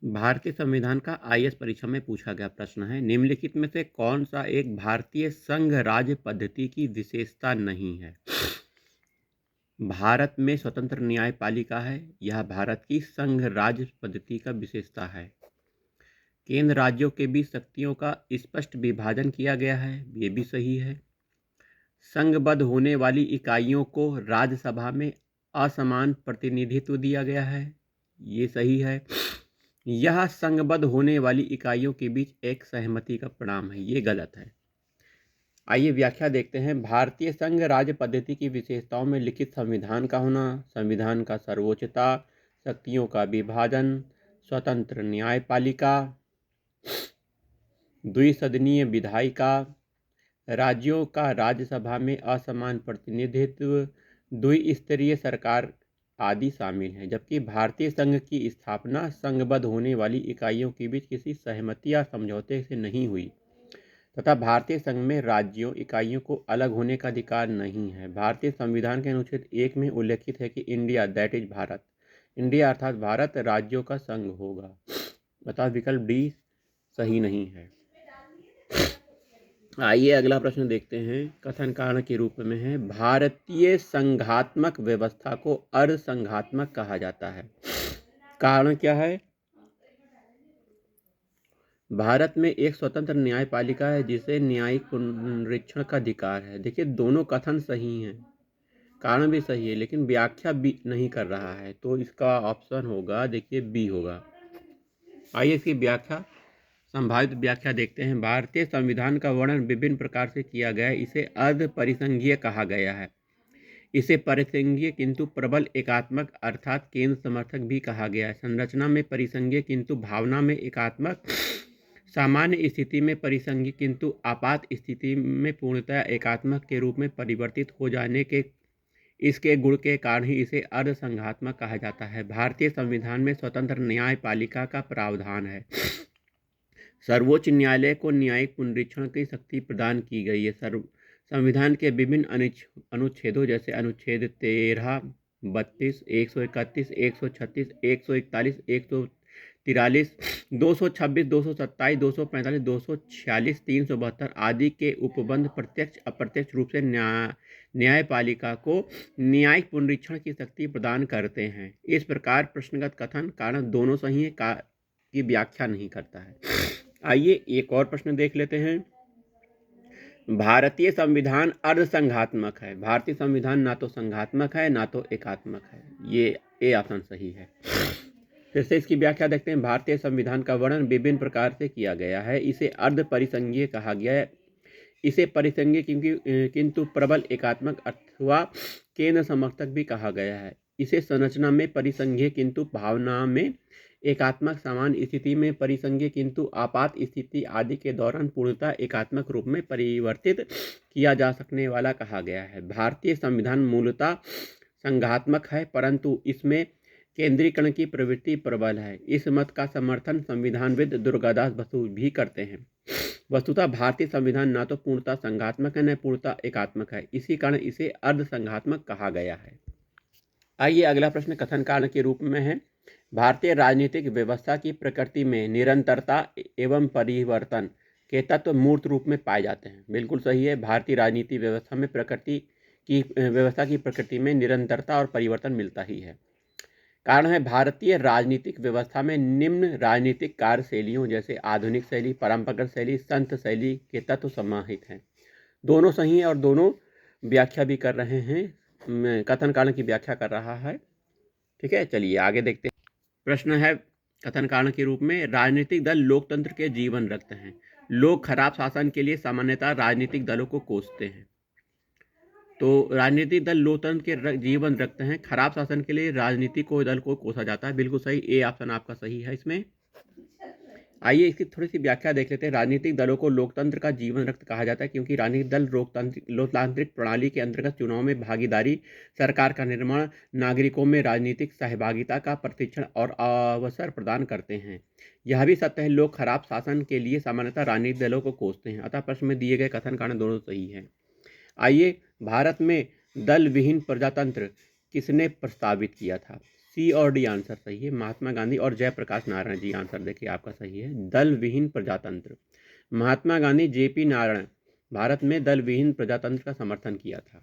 भारतीय संविधान का आईएएस परीक्षा में पूछा गया प्रश्न है, निम्नलिखित में से कौन सा एक भारतीय संघ राज्य पद्धति की विशेषता नहीं है? भारत में स्वतंत्र न्यायपालिका है, यह भारत की संघ राज्य पद्धति का विशेषता है। केंद्र राज्यों के बीच शक्तियों का स्पष्ट विभाजन किया गया है, ये भी सही है। संघबद्ध होने वाली इकाइयों को राज्यसभा में असमान प्रतिनिधित्व दिया गया है, ये सही है। यह संघबद्ध होने वाली इकाइयों के बीच एक सहमति का परिणाम है, ये गलत है। आइए व्याख्या देखते हैं। भारतीय संघ राज्य पद्धति की विशेषताओं में लिखित संविधान का होना, संविधान का सर्वोच्चता, शक्तियों का विभाजन, स्वतंत्र न्यायपालिका, द्विसदनीय विधायिका, राज्यों का राज्यसभा में असमान प्रतिनिधित्व, द्विस्तरीय सरकार आदि शामिल हैं। जबकि भारतीय संघ की स्थापना संघबद्ध होने वाली इकाइयों के बीच किसी सहमति या समझौते से नहीं हुई तथा भारतीय संघ में राज्यों इकाइयों को अलग होने का अधिकार नहीं है। भारतीय संविधान के अनुच्छेद 1 में उल्लेखित है कि India that is Bharat, India अर्थात भारत राज्यों का संघ होगा। बताओ विकल्प डी सही नहीं है। आइए अगला प्रश्न देखते हैं। कथन कारण के रूप में है, भारतीय संघात्मक व्यवस्था को अर्ध संघात्मक कहा जाता है। कारण क्या है? भारत में एक स्वतंत्र न्यायपालिका है जिसे न्यायिक पुनरीक्षण का अधिकार है। देखिए दोनों कथन सही हैं, कारण भी सही है, लेकिन व्याख्या भी नहीं कर रहा है, तो इसका ऑप्शन होगा, देखिए बी होगा। आइए इसकी व्याख्या, संभावित व्याख्या देखते हैं। भारतीय संविधान का वर्णन विभिन्न प्रकार से किया गया है। इसे अर्ध परिसंघीय कहा गया है, इसे परिसंघीय किंतु प्रबल एकात्मक अर्थात केंद्र समर्थक भी कहा गया है। संरचना में परिसंघीय किंतु भावना में एकात्मक, सामान्य स्थिति में परिसंघीय किंतु आपात स्थिति में पूर्णतः एकात्मक के रूप में परिवर्तित हो जाने के इसके गुण के कारण ही इसे अर्ध संघात्मक कहा जाता है। भारतीय संविधान में स्वतंत्र न्यायपालिका का प्रावधान है। सर्वोच्च न्यायालय को न्यायिक पुनरीक्षण की शक्ति प्रदान की गई है। संविधान के विभिन्न अनुच्छेदों जैसे अनुच्छेद 13, 32, 131, 136, 141, 143, 226, 227, 245, 246, 372 आदि के उपबंध प्रत्यक्ष अप्रत्यक्ष रूप से न्यायपालिका को न्यायिक पुनरीक्षण की शक्ति प्रदान करते हैं। इस प्रकार प्रश्नगत कथन कारण दोनों सही है की व्याख्या नहीं करता है। आइए एक और प्रश्न देख लेते हैं। भारतीय संविधान अर्ध संघात्मक है। भारतीय संविधान ना तो संघात्मक है ना तो एकात्मक है, ये ए ऑप्शन सही है। फिर से इसकी व्याख्या देखते हैं। भारतीय संविधान का वर्णन विभिन्न प्रकार से किया गया है। इसे अर्ध परिसंघीय कहा गया है, इसे परिसंघीय किंतु प्रबल एकात्मक अथवा केंद्र समर्थक भी कहा गया है। इसे संरचना में परिसंघीय किंतु भावना में एकात्मक, सामान्य स्थिति में परिसंघीय किंतु आपात स्थिति आदि के दौरान पूर्णतः एकात्मक रूप में परिवर्तित किया जा सकने वाला कहा गया है। भारतीय संविधान मूलतः संघात्मक है, परंतु इसमें केंद्रीकरण की प्रवृत्ति प्रबल है। इस मत का समर्थन संविधानविद दुर्गादास बसु भी करते हैं। वस्तुतः भारतीय संविधान न तो पूर्णतः संघात्मक है न पूर्णतः एकात्मक है, इसी कारण इसे अर्ध संघात्मक कहा गया है। आइए अगला प्रश्न कथन कारण के रूप में है। भारतीय राजनीतिक व्यवस्था की प्रकृति में निरंतरता एवं परिवर्तन के तत्व मूर्त रूप में पाए जाते हैं। बिल्कुल सही है। भारतीय राजनीतिक व्यवस्था में व्यवस्था की प्रकृति में निरंतरता और परिवर्तन मिलता ही है। कारण है, भारतीय राजनीतिक व्यवस्था में निम्न राजनीतिक कार्यशैलियों जैसे आधुनिक शैली, परंपरागत शैली, संत शैली के तत्व समाहित हैं। दोनों सही है और दोनों व्याख्या भी कर रहे हैं, कथन कारण की व्याख्या कर रहा है। ठीक है, चलिए आगे देखते हैं। प्रश्न है कथन कारण के रूप में, राजनीतिक दल लोकतंत्र के जीवन रखते हैं। लोग खराब शासन के लिए सामान्यतः राजनीतिक दलों को कोसते हैं। तो राजनीतिक दल लोकतंत्र के जीवन रखते हैं, खराब शासन के लिए राजनीतिक दल को कोसा जाता है। बिल्कुल सही, ए ऑप्शन आपका सही है इसमें। आइए इसकी थोड़ी सी व्याख्या देख लेते हैं। राजनीतिक दलों को लोकतंत्र का जीवन रक्त कहा जाता है क्योंकि राजनीतिक दल लोकतांत्रिक प्रणाली के अंतर्गत चुनाव में भागीदारी, सरकार का निर्माण, नागरिकों में राजनीतिक सहभागिता का प्रशिक्षण और अवसर प्रदान करते हैं। यह भी सत्य है, लोग खराब शासन के लिए सामान्यतः राजनीतिक दलों को कोसते हैं। अतः प्रश्न में दिए गए कथन कारण दोनों सही है। आइए, भारत में दल विहीन प्रजातंत्र किसने प्रस्तावित किया था? सी और डी आंसर सही है। महात्मा गांधी और जयप्रकाश नारायण जी आंसर देखिए आपका सही है। दल विहीन प्रजातंत्र, महात्मा गांधी जेपी नारायण भारत में दल विहीन प्रजातंत्र का समर्थन किया था।